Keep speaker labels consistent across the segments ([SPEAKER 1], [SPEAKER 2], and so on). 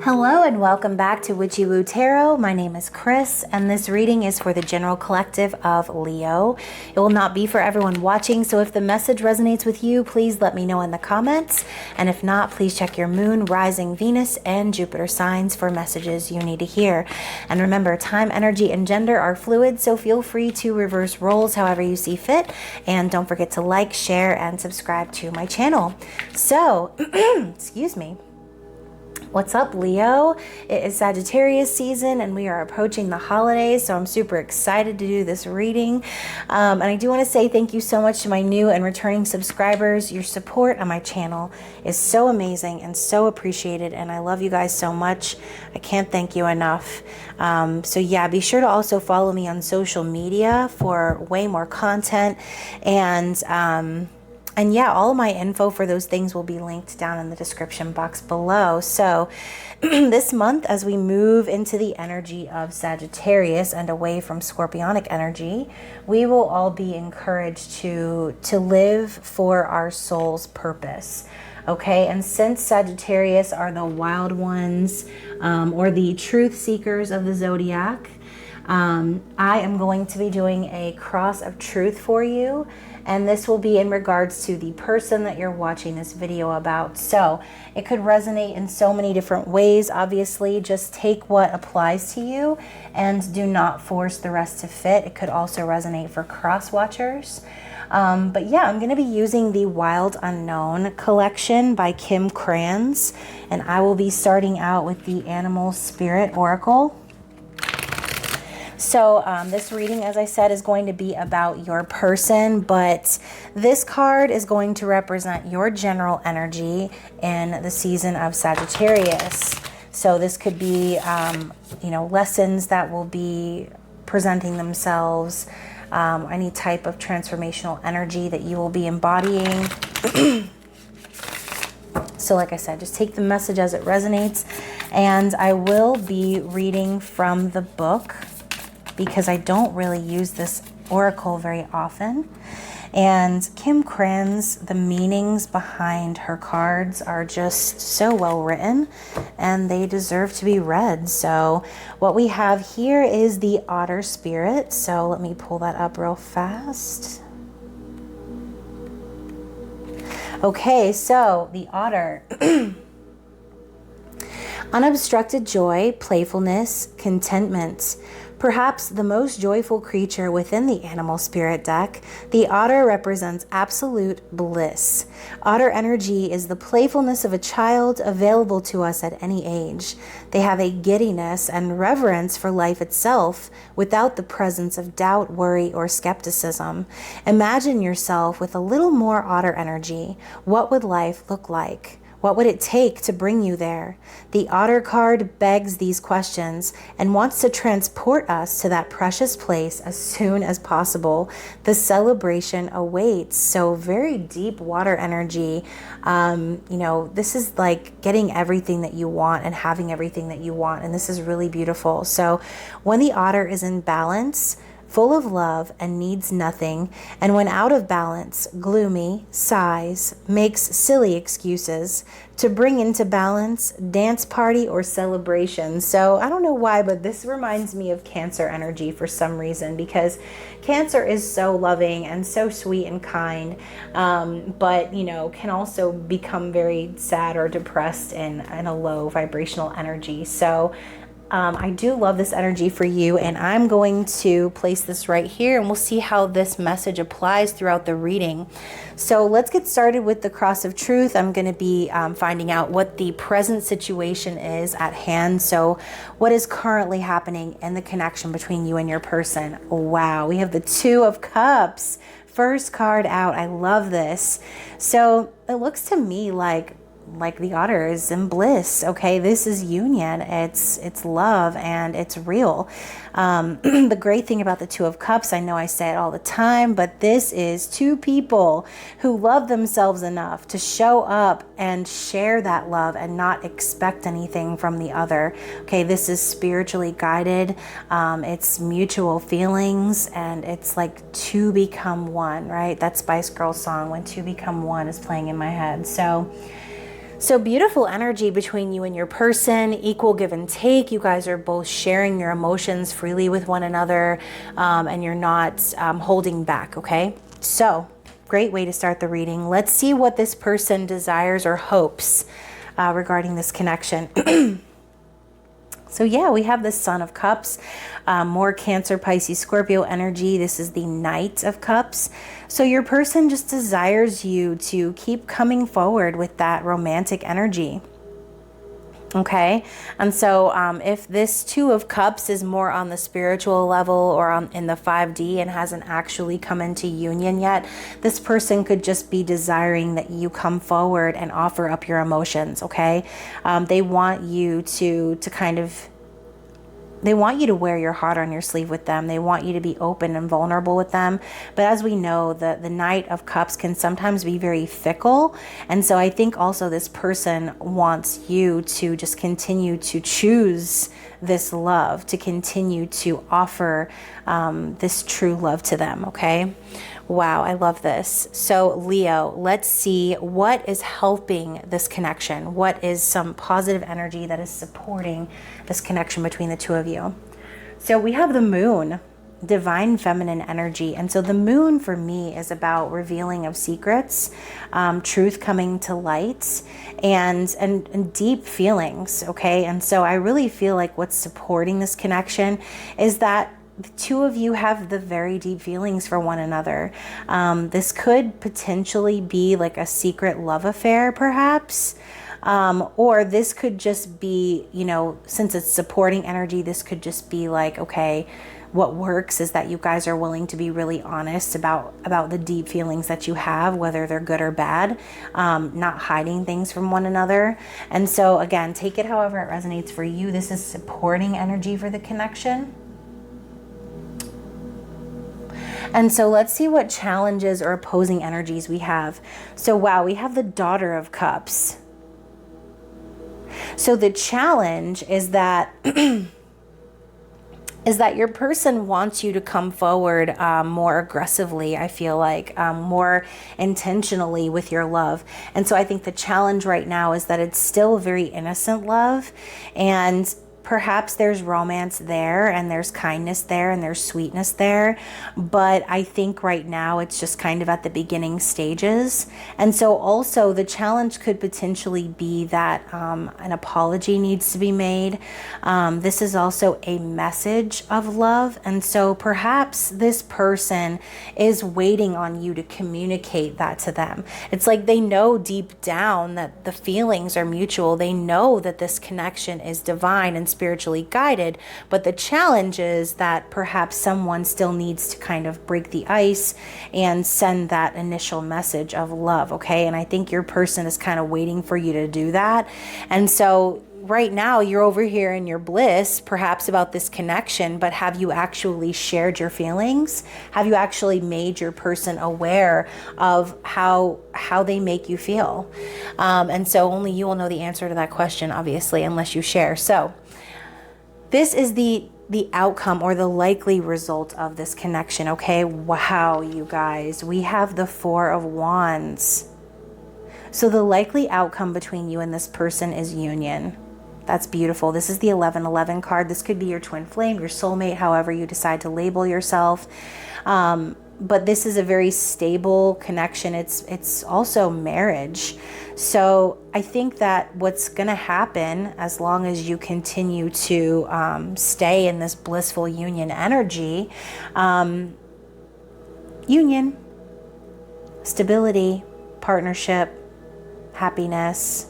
[SPEAKER 1] Hello and welcome back to Witchy-Woo Tarot. My name is Chris and this reading is for the general collective of Leo. It will not be for everyone watching, so if the message resonates with you, please let me know in the comments. And if not, please check your moon, rising, Venus, and Jupiter signs for messages you need to hear. And remember, time, energy, and gender are fluid, so feel free to reverse roles however you see fit. And don't forget to like, share, and subscribe to my channel. So, excuse me. What's up, Leo? It is Sagittarius season and we are approaching the holidays, so I'm super excited to do this reading. And I do want to say thank you so much to my new and returning subscribers. Your support on my channel is so amazing and so appreciated, and I love you guys so much. I can't thank you enough. So yeah, be sure to also follow me on social media for way more content. And yeah, all of my info for those things will be linked down in the description box below. So this month, as we move into the energy of Sagittarius and away from Scorpionic energy, we will all be encouraged to live for our soul's purpose. Okay, and since Sagittarius are the wild ones or the truth seekers of the zodiac, I am going to be doing a cross of truth for you, and this will be in regards to the person that you're watching this video about. So it could resonate in so many different ways. Obviously, just take what applies to you and do not force the rest to fit. It could also resonate for cross watchers. But yeah, I'm going to be using the Wild Unknown collection by Kim Kranz, and I will be starting out with the Animal Spirit Oracle. So this reading, as I said, is going to be about your person, but this card is going to represent your general energy in the season of Sagittarius. So this could be, lessons that will be presenting themselves, any type of transformational energy that you will be embodying. So like I said, just take the message as it resonates, and I will be reading from the book, because I don't really use this oracle very often. And Kim Kranz, the meanings behind her cards are just so well written and they deserve to be read. So what we have here is the Otter Spirit. So let me pull that up real fast. Okay, so the Otter. Unobstructed joy, playfulness, contentment. Perhaps the most joyful creature within the Animal Spirit deck, the otter represents absolute bliss. Otter energy is the playfulness of a child available to us at any age. They have a giddiness and reverence for life itself without the presence of doubt, worry, or skepticism. Imagine yourself with a little more otter energy. What would life look like? What would it take to bring you there? The Otter card begs these questions and wants to transport us to that precious place as soon as possible. The celebration awaits. So very deep water energy. This is like getting everything that you want and having everything that you want. And this is really beautiful. So when the Otter is in balance, full of love and needs nothing, and when out of balance, gloomy, sighs, makes silly excuses, to bring into balance, dance party or celebration. So I don't know why, but this reminds me of Cancer energy for some reason, because Cancer is so loving and so sweet and kind, but can also become very sad or depressed in a low vibrational energy. So I do love this energy for you, and I'm going to place this right here and we'll see how this message applies throughout the reading. So let's get started with the cross of truth. I'm going to be finding out what the present situation is at hand. So what is currently happening in the connection between you and your person. Wow, we have the Two of Cups. First card out. I love this. So it looks to me like the otter is in bliss. Okay, this is union, it's love, and it's real. The great thing about the Two of Cups, I know I say it all the time, but this is two people who love themselves enough to show up and share that love and not expect anything from the other. Okay, this is spiritually guided, it's mutual feelings, and it's like two become one, right? That Spice Girls song, When Two Become One, is playing in my head. So So beautiful energy between you and your person, equal give and take. You guys are both sharing your emotions freely with one another, and you're not holding back, okay? So great way to start the reading. Let's see what this person desires or hopes regarding this connection. So yeah, we have the Sun of Cups, more Cancer, Pisces, Scorpio energy. This is the Knight of Cups. So your person just desires you to keep coming forward with that romantic energy. Okay, and so if this Two of Cups is more on the spiritual level or in the 5D and hasn't actually come into union yet, this person could just be desiring that you come forward and offer up your emotions, okay? They want you to kind of, they want you to wear your heart on your sleeve with them. They want you to be open and vulnerable with them. But as we know, the Knight of Cups can sometimes be very fickle. And so I think also this person wants you to just continue to choose this love, to continue to offer this true love to them, okay? Wow, I love this. So Leo, let's see what is helping this connection. What is some positive energy that is supporting this connection between the two of you? So we have the Moon, divine feminine energy. And so the Moon for me is about revealing of secrets, truth coming to light, and deep feelings, okay? And so I really feel like what's supporting this connection is that the two of you have the very deep feelings for one another. This could potentially be like a secret love affair, perhaps. Or this could just be, you know, since it's supporting energy, this could just be like, okay, what works is that you guys are willing to be really honest about the deep feelings that you have, whether they're good or bad, not hiding things from one another. And so again, take it however it resonates for you. This is supporting energy for the connection. And so let's see what challenges or opposing energies we have. So wow, we have the Daughter of Cups. So the challenge is that is that your person wants you to come forward more aggressively, I feel like, more intentionally with your love. And so I think the challenge right now is that it's still very innocent love, and perhaps there's romance there, and there's kindness there, and there's sweetness there. But I think right now it's just kind of at the beginning stages. And so also the challenge could potentially be that an apology needs to be made. This is also a message of love. And so perhaps this person is waiting on you to communicate that to them. It's like they know deep down that the feelings are mutual. They know that this connection is divine and spiritually guided, but the challenge is that perhaps someone still needs to kind of break the ice and send that initial message of love, okay? And I think your person is kind of waiting for you to do that. And so right now you're over here in your bliss, perhaps about this connection, but have you actually shared your feelings? Have you actually made your person aware of how they make you feel? And so only you will know the answer to that question, obviously, unless you share. So this is the outcome or the likely result of this connection, okay? Wow, you guys, we have the Four of Wands. So the likely outcome between you and this person is union. That's beautiful. This is the 1111 card. This could be your twin flame, your soulmate, however you decide to label yourself. But this is a very stable connection. It's also marriage. So I think that what's going to happen, as long as you continue to stay in this blissful union energy, union, stability, partnership, happiness,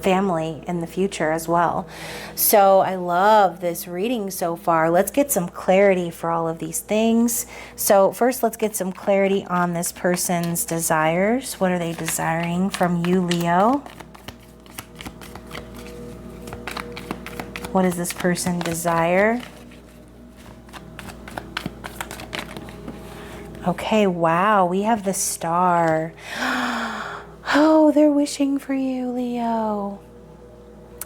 [SPEAKER 1] family in the future as well. So I love this reading so far. Let's get some clarity for all of these things. So first, let's get some clarity on this person's desires. What are they desiring from you, Leo? What does this person desire? Okay, wow, we have the Star. Oh, they're wishing for you, Leo.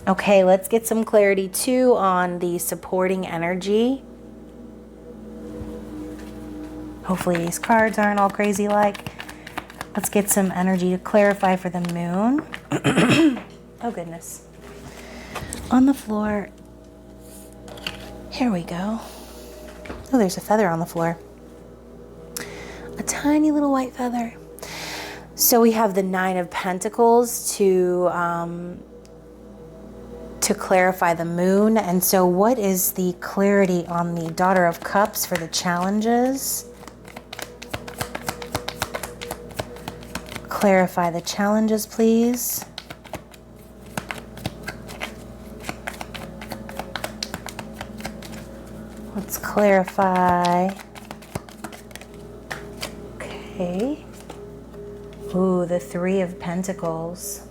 [SPEAKER 1] Okay, let's get some clarity too on the supporting energy. Hopefully these cards aren't all crazy like. Let's get some energy to clarify for the moon. Oh, goodness. On the floor. Here we go. Oh, there's a feather on the floor. A tiny little white feather. So we have the Nine of Pentacles to clarify the moon. And so what is the clarity on the Daughter of Cups for the challenges? Clarify the challenges, please. Let's clarify. Okay. Ooh, the Three of Pentacles.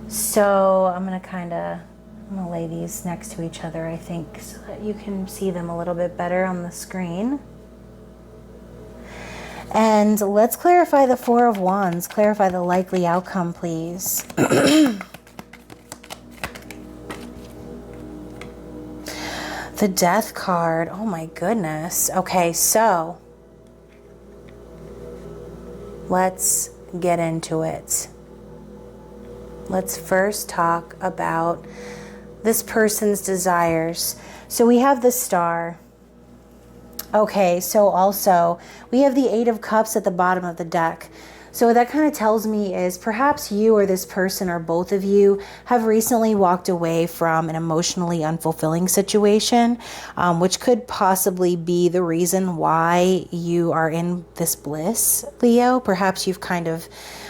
[SPEAKER 1] So I'm going to lay these next to each other, I think, so that you can see them a little bit better on the screen. And let's clarify the Four of Wands. Clarify the likely outcome, please. The Death card. Oh my goodness. Okay, so let's get into it. Let's first talk about this person's desires. So we have the Star. Okay, so also we have the Eight of Cups at the bottom of the deck. So what that kind of tells me is perhaps you or this person or both of you have recently walked away from an emotionally unfulfilling situation, which could possibly be the reason why you are in this bliss, Leo. Perhaps you've kind of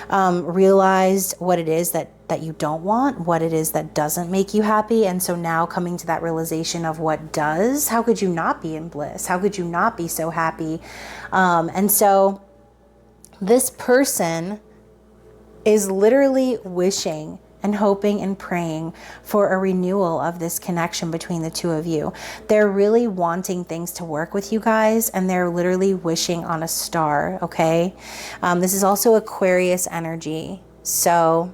[SPEAKER 1] realized what it is that you don't want, what it is that doesn't make you happy. And so now coming to that realization of what does, how could you not be in bliss? How could you not be so happy? And so this person is literally wishing and hoping and praying for a renewal of this connection between the two of you. They're really wanting things to work with you guys, and they're literally wishing on a star, okay? This is also Aquarius energy, so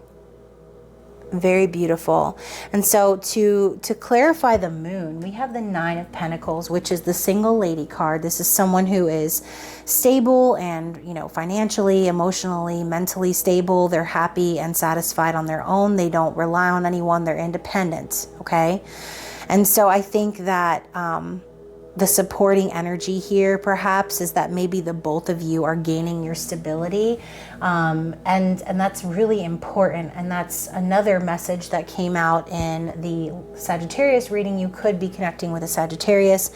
[SPEAKER 1] very beautiful. And so to clarify the moon, we have the Nine of Pentacles, which is the single lady card. This is someone who is stable and, financially, emotionally, mentally stable. They're happy and satisfied on their own. They don't rely on anyone. They're independent, okay? And so I think that the supporting energy here perhaps is that maybe the both of you are gaining your stability, and that's really important. And that's another message that came out in the Sagittarius reading. You could be connecting with a Sagittarius,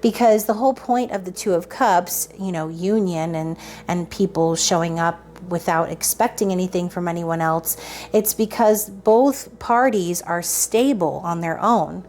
[SPEAKER 1] because the whole point of the Two of Cups, union and people showing up without expecting anything from anyone else, it's because both parties are stable on their own.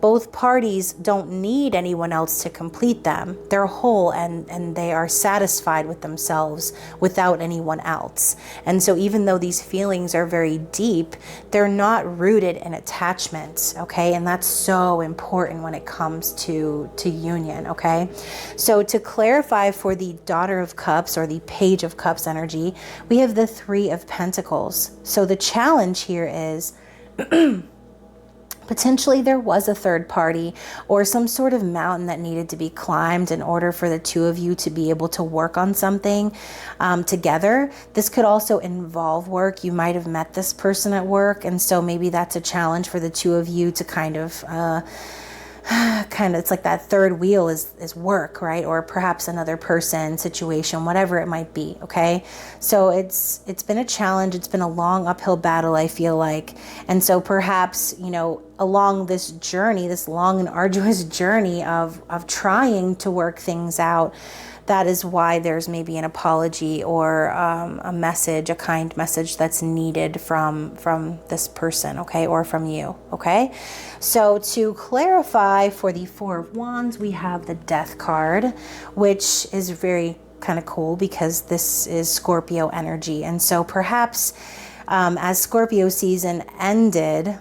[SPEAKER 1] Both parties don't need anyone else to complete them. They're whole and they are satisfied with themselves without anyone else. And so even though these feelings are very deep, they're not rooted in attachment, okay? And that's so important when it comes to union, okay? So to clarify for the Daughter of Cups or the Page of Cups energy, we have the Three of Pentacles. So the challenge here is potentially there was a third party or some sort of mountain that needed to be climbed in order for the two of you to be able to work on something together. This could also involve work. You might have met this person at work, and so maybe that's a challenge for the two of you to kind of it's like that third wheel is work, right? Or perhaps another person, situation, whatever it might be, okay? So it's been a challenge. It's been a long uphill battle, I feel like. And so perhaps, along this journey, this long and arduous journey of trying to work things out, that is why there's maybe an apology or a message, a kind message that's needed from this person, okay, or from you, okay? So to clarify for the Four of Wands, we have the Death card, which is very kind of cool because this is Scorpio energy. And so perhaps as Scorpio season ended,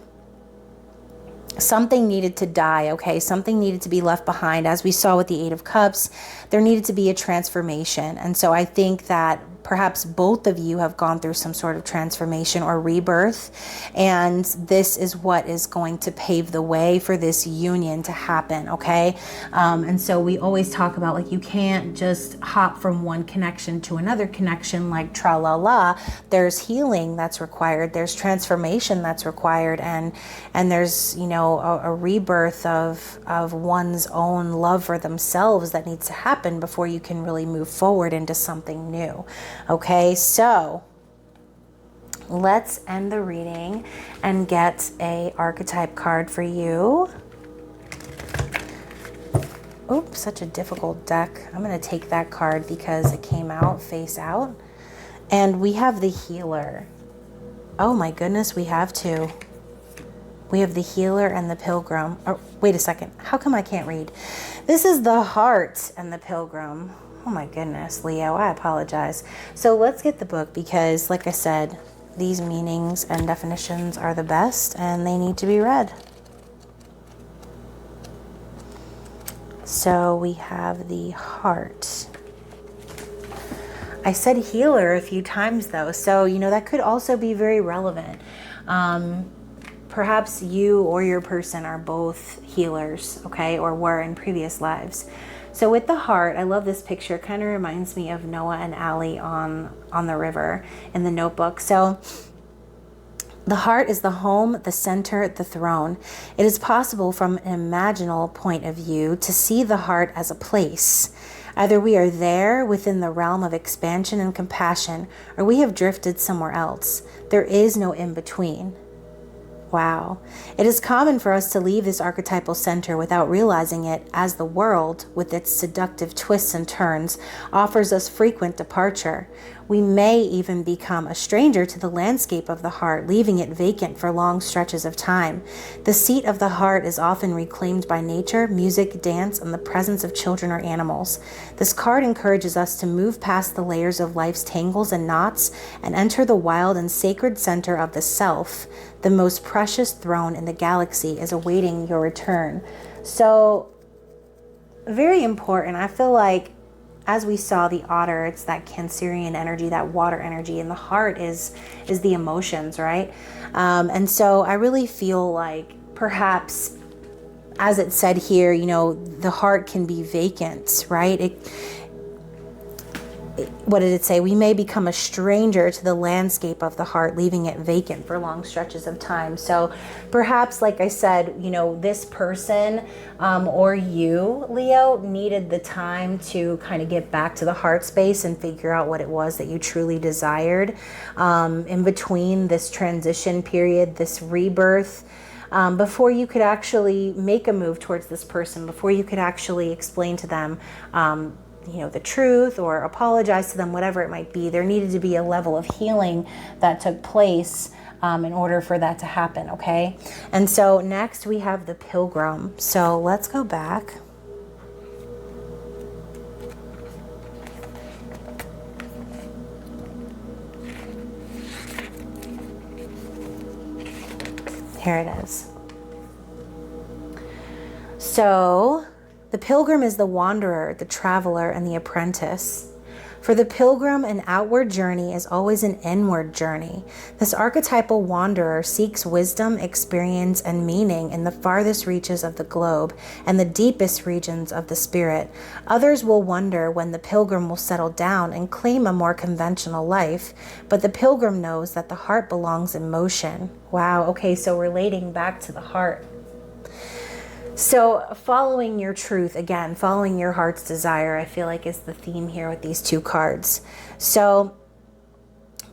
[SPEAKER 1] something needed to die, okay? Something needed to be left behind. As we saw with the Eight of Cups, there needed to be a transformation. And so I think that perhaps both of you have gone through some sort of transformation or rebirth, and this is what is going to pave the way for this union to happen, okay? And so we always talk about, like, you can't just hop from one connection to another connection like tra-la-la. There's healing that's required, there's transformation that's required, and there's, you know, a rebirth of one's own love for themselves that needs to happen before you can really move forward into something new. Okay, so let's end the reading and get a archetype card for you. Oops, such a difficult deck. I'm going to take that card because it came out face out. And we have the healer. Oh my goodness, we have two. We have the healer and the pilgrim. Oh, wait a second. How come I can't read? This is the heart and the pilgrim. Oh my goodness, Leo, I apologize. So let's get the book because, like I said, these meanings and definitions are the best and they need to be read. So we have the heart. I said healer a few times though, so you know that could also be very relevant. Perhaps you or your person are both healers, okay, or were in previous lives. So with the heart, I love this picture. It kind of reminds me of Noah and Allie on the river in the Notebook. So the heart is the home, the center, the throne. It is possible from an imaginal point of view to see the heart as a place. Either we are there within the realm of expansion and compassion, or we have drifted somewhere else. There is no in-between. Wow. It is common for us to leave this archetypal center without realizing it, as the world, with its seductive twists and turns, offers us frequent departure. We may even become a stranger to the landscape of the heart, leaving it vacant for long stretches of time. The seat of the heart is often reclaimed by nature, music, dance, and the presence of children or animals. This card encourages us to move past the layers of life's tangles and knots and enter the wild and sacred center of the self. The most precious throne in the galaxy is awaiting your return. So, very important. I feel like, as we saw the otter, it's that Cancerian energy, that water energy, and the heart is the emotions, right? And so I really feel like perhaps, as it said here, you know, the heart can be vacant, right? What did it say? We may become a stranger to the landscape of the heart, leaving it vacant for long stretches of time. So perhaps, like I said, you know, this person or you, Leo, needed the time to kind of get back to the heart space and figure out what it was that you truly desired in between this transition period, this rebirth. Before you could actually make a move towards this person, before you could actually explain to them you know, the truth or apologize to them, whatever it might be. There needed to be a level of healing that took place in order for that to happen, okay? And so next we have the Pilgrim. So let's go back. Here it is. So the pilgrim is the wanderer, the traveler, and the apprentice. For the pilgrim, an outward journey is always an inward journey. This archetypal wanderer seeks wisdom, experience, and meaning in the farthest reaches of the globe and the deepest regions of the spirit. Others will wonder when the pilgrim will settle down and claim a more conventional life, but the pilgrim knows that the heart belongs in motion. Wow, okay, so relating back to the heart. So following your truth, again, following your heart's desire, I feel like is the theme here with these two cards. So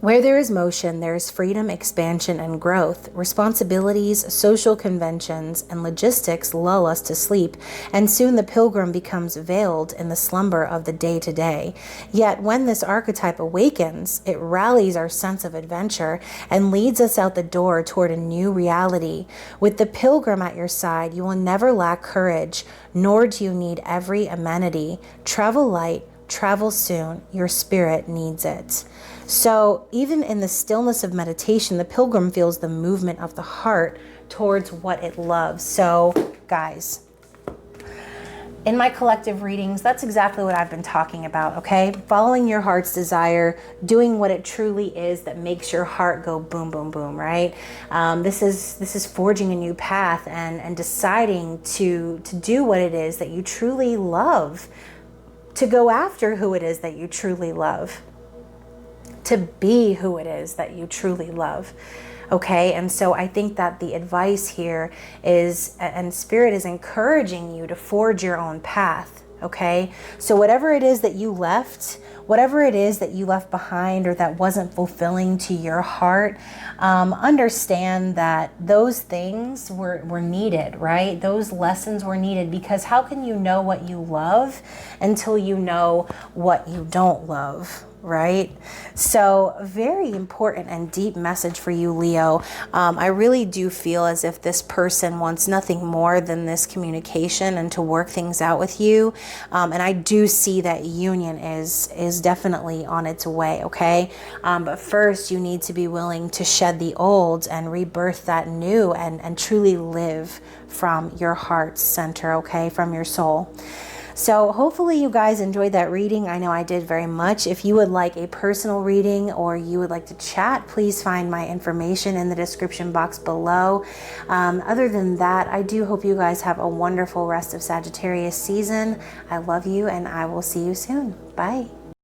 [SPEAKER 1] where there is motion, there is freedom, expansion, and growth. Responsibilities, social conventions, and logistics lull us to sleep, and soon the pilgrim becomes veiled in the slumber of the day-to-day. Yet when this archetype awakens, it rallies our sense of adventure and leads us out the door toward a new reality. With the pilgrim at your side, you will never lack courage, nor do you need every amenity. Travel light, travel soon. Your spirit needs it. So even in the stillness of meditation, the pilgrim feels the movement of the heart towards what it loves. So guys, in my collective readings, that's exactly what I've been talking about, okay? Following your heart's desire, doing what it truly is that makes your heart go boom, boom, boom, right? This is forging a new path and deciding to do what it is that you truly love, to go after who it is that you truly love, to be who it is that you truly love. Okay, and so I think that the advice here is, and Spirit is encouraging you to forge your own path. Okay, so whatever it is that you left, whatever it is that you left behind or that wasn't fulfilling to your heart, understand that those things were needed, right? Those lessons were needed, because how can you know what you love until you know what you don't love? Right? So very important and deep message for you, Leo. I really do feel as if this person wants nothing more than this communication and to work things out with you. And I do see that union is definitely on its way. Okay. But first you need to be willing to shed the old and rebirth that new and truly live from your heart's center. Okay. From your soul. So hopefully you guys enjoyed that reading. I know I did very much. If you would like a personal reading or you would like to chat, please find my information in the description box below. Other than that, I do hope you guys have a wonderful rest of Sagittarius season. I love you and I will see you soon. Bye.